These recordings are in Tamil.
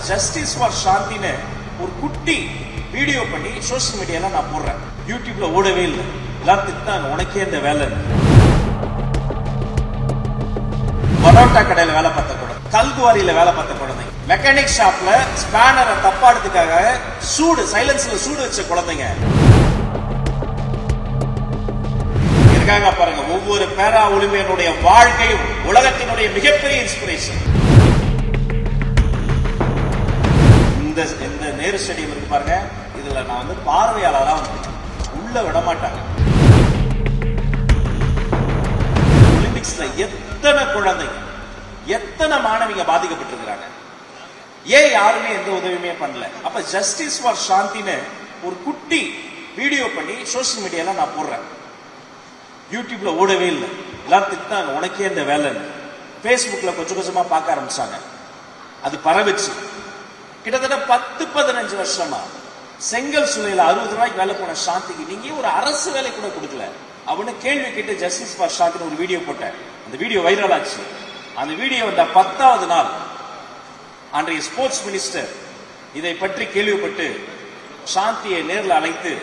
ஜஸ்டிஸ் ஃபார் சாந்தின்னு ஒரு குட்டி வீடியோ பண்ணி சோசியல் மீடியால நான் போடுறேன். யூடியூப்ல ஓடவே இல்லை. எல்லாத்துக்கு தான் உனக்கே இந்த வேலை. பரோட்டா கடையில வேலை பார்த்த குழந்தை, கல்குவாரியில வேலை பார்த்த குழந்தை, மெக்கானிக் ஷாப்ல ஸ்பேனரை தப்பாடுறதுக்காக சூடு சைலன்ஸ்ல சூடு வச்ச குழந்தைங்க இருக்காங்க பாருங்க. ஒவ்வொரு பேரா ஒலிம்பியனுடைய வாழ்க்கையும் உலகத்தினுடைய மிகப்பெரிய இன்ஸ்பிரேஷன். இந்த நேரு ஸ்டேடியம் இருக்கு பாருங்க, இதுல நான் வந்து பார்வையாளரா வந்து உள்ள விட மாட்டாங்க. ஒலிம்பிக்ஸ்ல எத்தனை குழந்தைங்க, எத்தனை மாணவிங்க பாதிக்கப்பட்டிருக்கிறாங்க. ஏன் யாருமே எந்த உதவியுமே பண்ணல? அப்ப ஜஸ்டிஸ் ஃபார் சாந்தின்னு ஒரு குட்டி வீடியோ பண்ணி சோசியல் மீடியால நான் போடுறேன். யூடியூப்ல ஓடவே இல்லை. எல்லாத்துக்கு தான் உனக்கே இந்த வேலை. பேஸ்புக்ல கொஞ்சம் கொஞ்சமா பார்க்க ஆரம்பிச்சாங்க. அது பரவிச்சு. கிட்டத்தட்ட 10-15 வருஷமா செங்கல் சூளையில 60 ரூபாய்க்கு வேலை போன சாந்திக்கு நீங்க ஒரு அரசு வேலை கூட கொடுக்கல அவனு கேள்வி கேட்டு ஜஸ்டிஸ் ஃபார் சாந்தின்னு ஒரு வீடியோ போட்டேன். அந்த வீடியோ வைரல் ஆச்சு. அந்த வீடியோ வந்த 10வது நாள் அன்றைய ஸ்போர்ட்ஸ் மினிஸ்டர் இதை பற்றி கேள்விப்பட்டு சாந்தியை நேரில் அழைத்து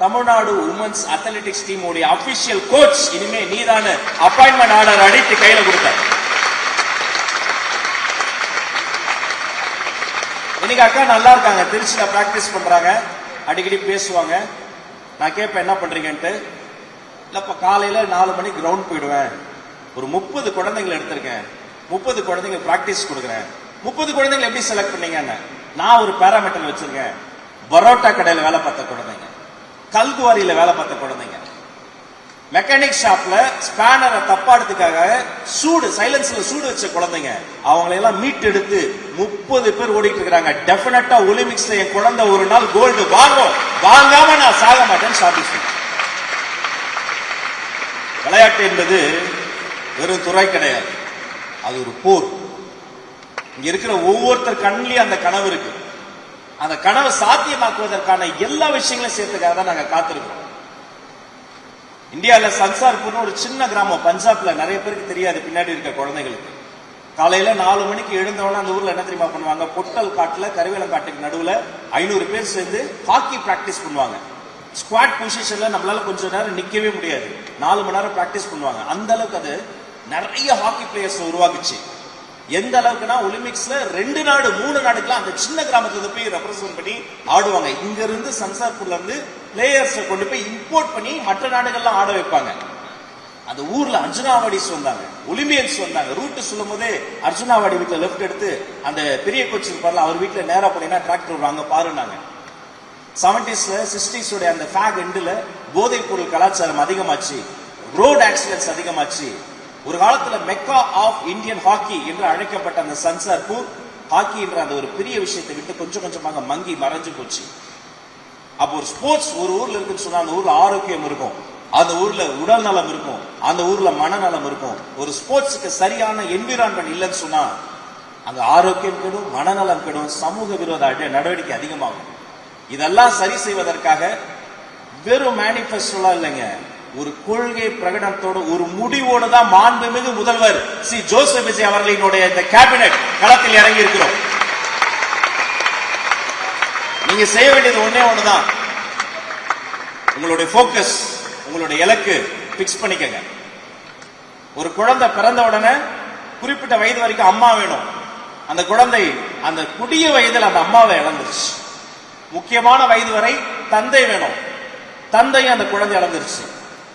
தமிழ்நாடு உமன்ஸ் அத்லெட்டிக்ஸ் டீம் உடைய அபிஷியல் கோச் இனிமே நீதான அப்பாயின்மெண்ட் ஆர்டர் அடித்து கையில கொடுத்தார். இன்னைக்கு அக்கா நல்லா இருக்காங்க, திருச்சியில பிராக்டிஸ் பண்றாங்க, அடிக்கடி பேசுவாங்க. நான் கேட்பேன் என்ன பண்றீங்கன்ட்டு. இல்லப்ப காலையில 4 மணிக்கு கிரவுண்ட் போயிடுவேன், ஒரு 30 குழந்தைங்களை எடுத்திருக்கேன், 30 குழந்தைங்க பிராக்டிஸ் கொடுக்குறேன். 30 குழந்தைங்களை எப்படி செலக்ட் பண்ணீங்கன்னு நான் ஒரு பேராமீட்டர் வச்சிருக்கேன். பரோட்டா கடையில வேலை பார்த்த குழந்தைங்க, கல்குவாரியில வேலை பார்த்த குழந்தைங்க, மெக்கானிக் ஷாப்ல ஸ்பேனரை தப்பாடுறதுக்காக சூடு சைலன்ஸ்ல சூடு வச்ச குழந்தைங்க, அவங்களை எல்லாம் மீட் எடுத்து 30 பேர் ஓடிட்டு இருக்காங்க. டெபினட்டா ஒலிம்பிக்ஸ்ல என் குழந்தை ஒரு நாள் கோல்டு வாங்கும், வாங்காம நான் சாக மாட்டேன்னு சாதிச்சு. விளையாட்டு என்பது வெறும் துறை கிடையாது, அது ஒரு போர். இங்க இருக்கிற ஒவ்வொருத்தர் கண்ணிலையும் அந்த கனவு இருக்கு. அந்த கனவை சாத்தியமாக்குவதற்கான எல்லா விஷயங்களையும் சேர்த்துக்காக தான் நாங்க காத்திருக்கோம். இந்தியாவில் சன்சார்பூர்னு ஒரு சின்ன கிராமம், பஞ்சாப்ல நிறைய பேருக்கு தெரியாது. பின்னாடி இருக்க குழந்தைகளுக்கு காலையில 4 மணிக்கு எழுந்தவன அந்த ஊர்ல என்ன தெரியுமா பண்ணுவாங்க? பொட்டல் காட்டுல கருவேலங்காட்டுக்கு நடுவுல 500 பேர் சேர்ந்து ஹாக்கி பிராக்டிஸ் பண்ணுவாங்க. ஸ்குவாட் பொசிஷன்ல நம்மளால கொஞ்சம் நேரம் நிக்கவே முடியாது, 4 மணி நேரம் பிராக்டிஸ் பண்ணுவாங்க. அந்த அளவுக்கு அது நிறைய ஹாக்கி பிளேயர்ஸ் உருவாக்குச்சு. எந்த அளவுக்குன்னா ஒலிம்பிக்ஸ்ல 2 நாடு 3 நாடுக்கெல்லாம் அந்த சின்ன கிராமத்துல போய் ரெப்ரசென்ட் பண்ணி ஆடுவாங்க. இங்க இருந்து சன்சார்பூர்ல இருந்து பிளேயர்ஸ் கொண்டு போய் இம்போர்ட் பண்ணி மற்ற நாடுகள்லாம் ஆட வைப்பாங்க. அந்த ஊர்ல அர்ஜுனாவாடிஸ் வந்தாங்க, ஒலிம்பியன்ஸ் வந்தாங்க. ரூட் சொல்லும் போதே அர்ஜுனாவாடி வீட்டுல லெப்ட் எடுத்து அந்த பெரிய கோச் இருப்பார்ல அவர் வீட்டுல நேரா போனீங்கன்னா டிராக்டர் வருவாங்க பாருனாங்க. 70s 60s அந்த ஃபேக் எண்டுல போதைப் பொருள் கலாச்சாரம் அதிகமாச்சு, ரோட் ஆக்சிடென்ட்ஸ் அதிகமாச்சு. ஒரு காலத்துல மெக்கா ஆஃப் இந்தியன் ஹாக்கி என்று அழைக்கப்பட்ட அந்த சன்சார்பூர் ஹாக்கி என்ற அந்த ஒரு பெரிய விஷயத்தை விட்டு கொஞ்சம் கொஞ்சமாக மங்கி மறைஞ்சு போச்சு. அப்போ ஒரு ஸ்போர்ட்ஸ் ஒரு ஊர்ல இருக்குன்னு சொன்னா அந்த ஊர்ல ஆரோக்கியம் இருக்கும், அந்த ஊர்ல உடல் நலம் இருக்கும், அந்த ஊர்ல மனநலம் இருக்கும். ஒரு ஸ்போர்ட்ஸுக்கு சரியான என்விரான்மெண்ட் இல்லைன்னு சொன்னா அங்க ஆரோக்கியம் கெடும், மனநலம் கெடும், சமூக விரோத நடவடிக்கை அதிகமாகும். இதெல்லாம் சரி செய்வதற்காக வெறும் மேனிபெஸ்டோலாம் இல்லைங்க, ஒரு கொள்கை பிரகடனத்தோடு ஒரு முடிவோடு தான் மாண்புமிகு முதல்வர் சி ஜோசப் விஜய் அவர்களினுடைய இந்த கேபினெட் களத்தில் இறங்கி இருக்கிறோம். நீங்க செய்ய வேண்டியது ஒன்னே ஒண்ணுதான், உங்களுடைய போக்கஸ், உங்களுடைய இலக்கு பிக்ஸ் பண்ணிக்கங்க. ஒரு குழந்தை பிறந்த உடனே குறிப்பிட்ட வயது வரைக்கும் அம்மா வேணும். அந்த குழந்தை அந்த புதிய வயதில் அந்த அம்மாவை இழந்துருச்சு. முக்கியமான வயது வரை தந்தை வேணும், தந்தையும் அந்த குழந்தை இழந்துருச்சு.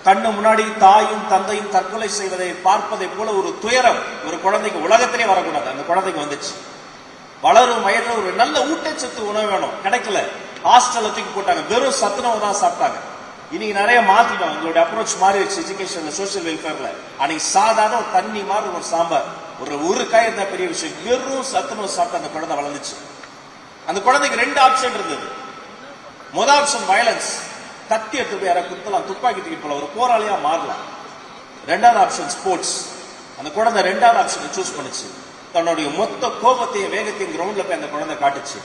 கண்ணு முன்னாடி தாயும் தந்தையும் தற்கொலை செய்வதை பார்ப்பதை போல ஒரு துயரம் ஒரு குழந்தைக்கு உலகத்திலே வரக்கூடாது. அந்த குழந்தைக்கு வந்துச்சு. வளரும் வயதுல ஒரு நல்ல ஊட்டச்சத்து உணவு வேணும், கிடைக்கல. ஹாஸ்டல்ல தூக்கி போட்டாங்க, வெறும் சத்துணவு தான் சாப்பிட்டாங்க. இன்னைக்கு நிறைய மாத்திட்டோம், எங்களுடைய அப்ரோச் மாறிடுச்சு எஜுகேஷன்ல, சோசியல் வெல்ஃபேர்ல. அன்னைக்கு சாதாரண ஒரு தண்ணி மாதிரி ஒரு சாம்பார், ஒரு காய் இருந்தா பெரிய விஷயம். வெறும் சத்துணவு சாப்பிட்டு அந்த குழந்தை வளர்ந்துச்சு. அந்த குழந்தைக்கு 2 ஆப்ஷன் இருந்தது. முதல் ஆப்ஷன் வயலன்ஸ், கத்தி எடுத்து போய் யாரை குத்தலாம், துப்பாக்கி தூக்கி போல, ஒரு போராளியா மாறலாம். 2வது ஆப்ஷன் ஸ்போர்ட்ஸ். அந்த குழந்தை 2வது ஆப்ஷனை சூஸ் பண்ணிச்சு. தன்னுடைய மொத்த கோபத்தையும் வேகத்தையும் கிரவுண்ட்ல போய் அந்த குழந்தை காட்டுச்சு.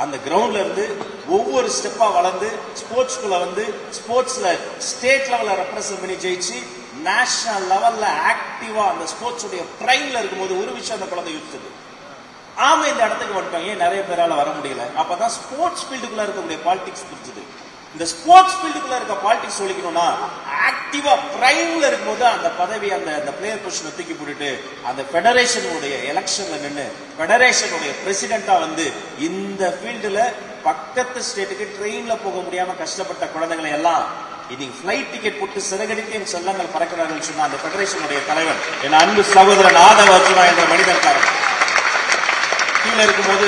அந்த கிரவுண்ட்ல இருந்து ஒவ்வொரு ஸ்டெப்பா வளர்ந்து ஸ்போர்ட்ஸ்குள்ள வந்து ஸ்போர்ட்ஸ்ல ஸ்டேட் லெவல்ல ரெப்ரசென்ட் பண்ணி ஜெயிச்சு நேஷனல் லெவல்ல ஆக்டிவா அந்த ஸ்போர்ட்ஸ் உடைய பிரைம்ல இருக்கும்போது ஒரு விஷயம் அந்த குழந்தை யோசிச்சது, ஆமா இந்த இடத்துக்கு வந்துட்டோம், ஏன் நிறைய பேரால வர முடியல? அப்பதான் ஸ்போர்ட்ஸ் ஃபீல்டுக்குள்ள இருக்கக்கூடிய பாலிடிக்ஸ் புரிஞ்சுது. இந்த ஸ்போர்ட்ஸ் ஃபீல்டுக்குள்ள இருக்க பாலிடிக்ஸ் ஒழிக்கணும்னா ஆக்டிவா பிரைம்ல இருக்கும்போது அந்த பதவி அந்த பிளேயர் பொசிஷனை தூக்கி போட்டுட்டு அந்த பெடரேஷனுடைய எலெக்ஷன்ல நின்று பெடரேஷனுடைய பிரசிடென்டா வந்து இந்த ஃபீல்டுல பக்கத்து ஸ்டேட்டுக்கு ட்ரெயின்ல போக முடியாம கஷ்டப்பட்ட குழந்தைகளை எல்லாம் இன்னைக்கு பிளைட் டிக்கெட் போட்டு சிறகடித்து என் செல்லங்கள் பறக்கிறார்கள் சொன்ன அந்த பெடரேஷனுடைய தலைவர் என் அன்பு சகோதரன் ஆதவ அர்ஜுனா என்ற மனிதர்காரன் கீழே இருக்கும்போது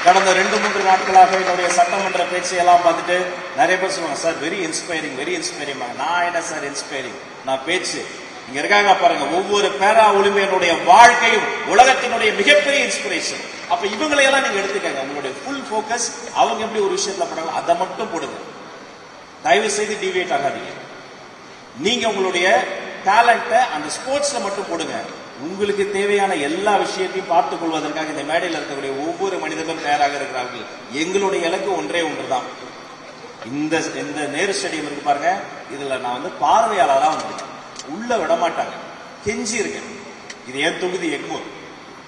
கடந்த 2-3 நாட்களாக என்னுடைய சட்டமன்ற பேச்சையெல்லாம் பார்த்துட்டு நிறைய பேர் சொல்லுவாங்க, சார் வெரி இன்ஸ்பைரிங். நான் என்ன சார் இன்ஸ்பைரிங்? நான் பேச்சு இங்க இருக்காங்க பாருங்க, ஒவ்வொரு பேரா ஒலிம்பியனுடைய வாழ்க்கையும் உலகத்தினுடைய மிகப்பெரிய இன்ஸ்பிரேஷன். அப்ப இவங்களையெல்லாம் நீங்க எடுத்துக்கங்க, உங்களுடைய ஃபுல் போக்கஸ் அவங்க எப்படி ஒரு விஷயத்துல பண்றாங்க அதை மட்டும் போடுங்க. தயவு செய்து டிவியேட் ஆகாதீங்க. நீங்க உங்களுடைய டேலண்ட அந்த ஸ்போர்ட்ஸ்ல மட்டும் போடுங்க. உங்களுக்கு தேவையான எல்லா விஷயத்தையும் பார்த்துக் கொள்வதற்காக இந்த மேடையில் இருக்கக்கூடிய ஒவ்வொரு மனிதர்களும் தயாராக இருக்கிறார்கள். எங்களுடைய இலக்கு ஒன்றே ஒன்றுதான். இந்த நேரு ஸ்டேடியம் இருக்கு பாருங்க, இதுல நான் வந்து பார்வையாளராக வந்திருக்கேன். உள்ள விட மாட்டாங்க, கெஞ்சி இருக்கேன். இது என் தொகுதி எக்மூர்.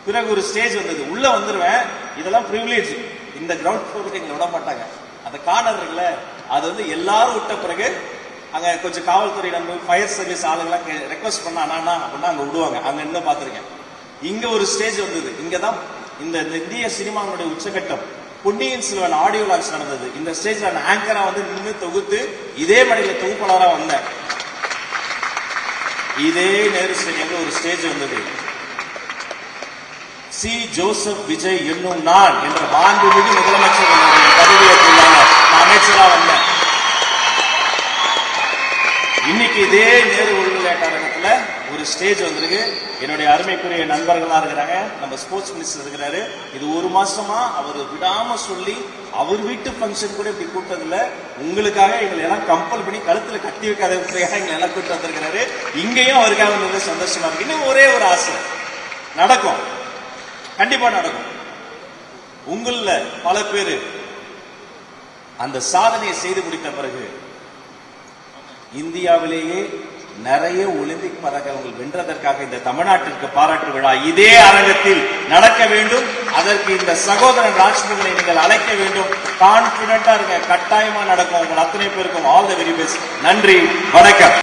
பிறகு ஒரு ஸ்டேஜ் வந்தது, உள்ள வந்துருவேன், இதெல்லாம் பிரிவிலேஜ். இந்த கிரவுண்ட் ஃப்ளோருக்கு எங்களை விட மாட்டாங்க. அந்த கார்னர் இருக்குல்ல, அது வந்து எல்லாரும் விட்ட பிறகு அங்க கொஞ்சம் காவல்துறை நண்பர்கள் ஃபயர் சர்வீஸ் ஆளுங்கெல்லாம் ரெக்வஸ்ட் பண்ணா அண்ணா அப்படின்னா அங்க விடுவாங்க. அங்க இன்னும் பார்த்திருக்கேன். இங்க ஒரு ஸ்டேஜ் வந்தது, இங்கதான் இந்த இந்திய சினிமாவுடைய உச்சகட்டம் பொன்னியின் செல்வன் ஆடியோ லான்ச் நடந்தது. இந்த ஸ்டேஜ்ல நான் ஆங்கரா வந்து நின்று தொகுத்து இதே மணியில தொகுப்பாளராக வந்தேன். இதே நேரு ஸ்டேடியம்ல ஒரு ஸ்டேஜ் வந்தது. சி ஜோசப் விஜய் என்னும் நான் என்ற மாண்புமிகு முதலமைச்சர் பதவியேற்றுள்ளாங்க. நான் அமைச்சரா வந்தேன். இன்னைக்கு இதே நேரு விளையாட்டரங்கத்துல ஒரு ஸ்டேஜ் வந்திருக்கு. என்னுடைய அருமைக்குரிய நண்பர்களா இருக்கிறாங்க, நம்ம ஸ்போர்ட்ஸ் மினிஸ்டர் இருக்கிறாரு. இது 1 மாசமா அவர் விடாம சொல்லி அவர் வீட்டு பங்கன் கூட இப்படி கூட்டதில்ல. உங்களுக்காக எங்களை எல்லாம் கம்பல் பண்ணி கழுத்துல கட்டி வைக்காததுக்காக எங்களை எல்லாம் கூட்டு வந்திருக்கிறாரு. இங்கேயும் அவருக்காக வந்து சந்தோஷமா இருக்கு. இன்னும் ஒரே ஒரு ஆசை, நடக்கும், கண்டிப்பா நடக்கும். உங்கள பல பேரு அந்த சாதனையை செய்து முடித்த பிறகு இந்தியாவிலேயே நிறைய ஒலிம்பிக் பதக்கங்கள் வென்றதற்காக இந்த தமிழ்நாட்டிற்கு பாராட்டு விழா இதே அரங்கத்தில் நடக்க வேண்டும். அதற்கு இந்த சகோதரன் ராஜ்மோகனை நீங்கள் அழைக்க வேண்டும். கான்பிடண்டா இருங்க, கட்டாயமா நடக்கும். உங்கள் அத்தனை பேருக்கும் ஆல் தி வெரி பெஸ்ட். நன்றி, வணக்கம்.